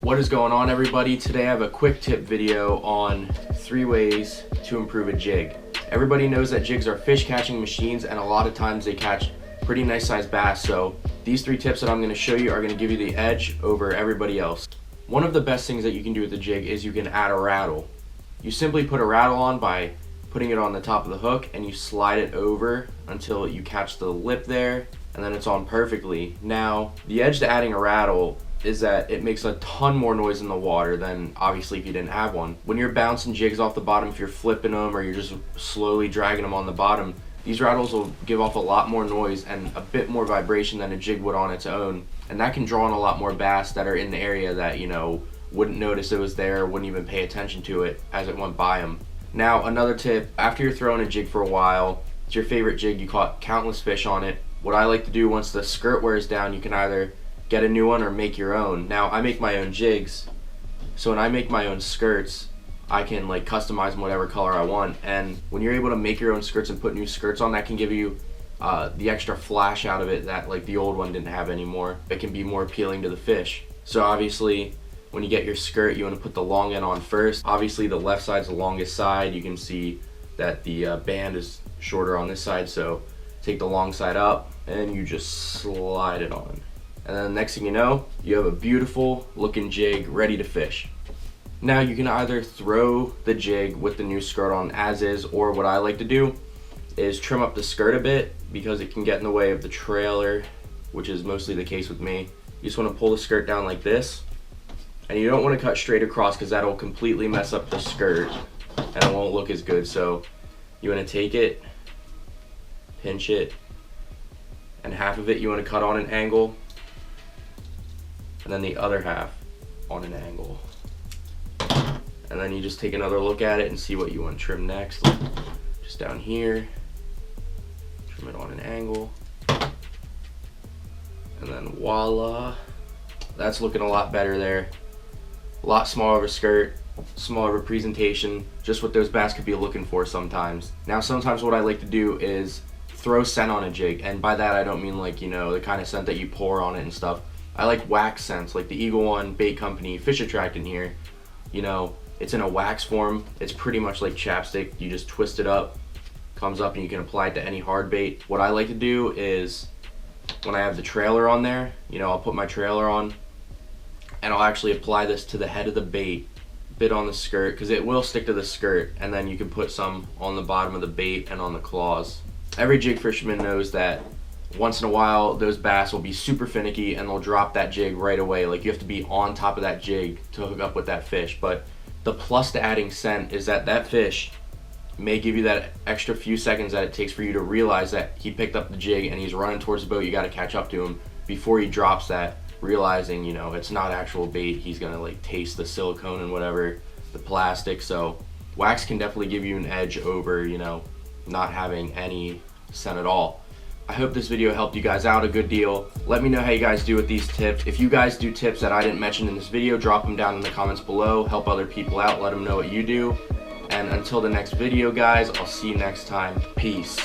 What is going on, everybody? Today I have a quick tip video on 3 ways to improve a jig. Everybody knows that jigs are fish catching machines, and a lot of times they catch pretty nice sized bass, so these 3 tips that I'm going to show you are going to give you the edge over everybody else. One of the best things that you can do with the jig is you can add a rattle. You simply put a rattle on by putting it on the top of the hook, and you slide it over until you catch the lip there, and then it's on perfectly. Now, the edge to adding a rattle is that it makes a ton more noise in the water than obviously if you didn't have one. When you're bouncing jigs off the bottom, if you're flipping them or you're just slowly dragging them on the bottom, these rattles will give off a lot more noise and a bit more vibration than a jig would on its own, and that can draw in a lot more bass that are in the area that, you know, wouldn't notice it was there, wouldn't even pay attention to it as it went by them. Now, another tip, after you're throwing a jig for a while, it's your favorite jig, you caught countless fish on it. What I like to do once the skirt wears down, you can either get a new one or make your own. Now, I make my own jigs, so when I make my own skirts, I can like customize them whatever color I want, and when you're able to make your own skirts and put new skirts on, that can give you the extra flash out of it that like the old one didn't have anymore. It can be more appealing to the fish. So obviously, when you get your skirt, you want to put the long end on first. Obviously, the left side's the longest side. You can see that the band is shorter on this side, so take the long side up and you just slide it on. And then the next thing you know, you have a beautiful looking jig ready to fish. Now, you can either throw the jig with the new skirt on as is, or what I like to do is trim up the skirt a bit because it can get in the way of the trailer, which is mostly the case with me. You just want to pull the skirt down like this, and you don't want to cut straight across because that'll completely mess up the skirt and it won't look as good. So you want to take it, pinch it, and half of it you want to cut on an angle, and then the other half on an angle. And then you just take another look at it and see what you want to trim next. Like just down here, trim it on an angle, and then voila, that's looking a lot better there. A lot smaller of a skirt, smaller of a presentation, just what those bass could be looking for sometimes. Now, sometimes what I like to do is throw scent on a jig, and by that I don't mean like, you know, the kind of scent that you pour on it and stuff. I like wax scents, like the Eagle One Bait Company Fish Attract in here. You know, it's in a wax form. It's pretty much like chapstick. You just twist it up, comes up, and you can apply it to any hard bait. What I like to do is when I have the trailer on there, you know, I'll put my trailer on and I'll actually apply this to the head of the bait, bit on the skirt, because it will stick to the skirt, and then you can put some on the bottom of the bait and on the claws. Every jig fisherman knows that once in a while those bass will be super finicky and they'll drop that jig right away. Like, you have to be on top of that jig to hook up with that fish. But the plus to adding scent is that that fish may give you that extra few seconds that it takes for you to realize that he picked up the jig and he's running towards the boat. You got to catch up to him before he drops that, realizing, you know, it's not actual bait. He's gonna like taste the silicone and whatever, the plastic. So wax can definitely give you an edge over, you know, not having any scent at all. I hope this video helped you guys out a good deal. Let me know how you guys do with these tips. If you guys do tips that I didn't mention in this video, drop them down in the comments below. Help other people out, let them know what you do. And until the next video, guys, I'll see you next time. Peace.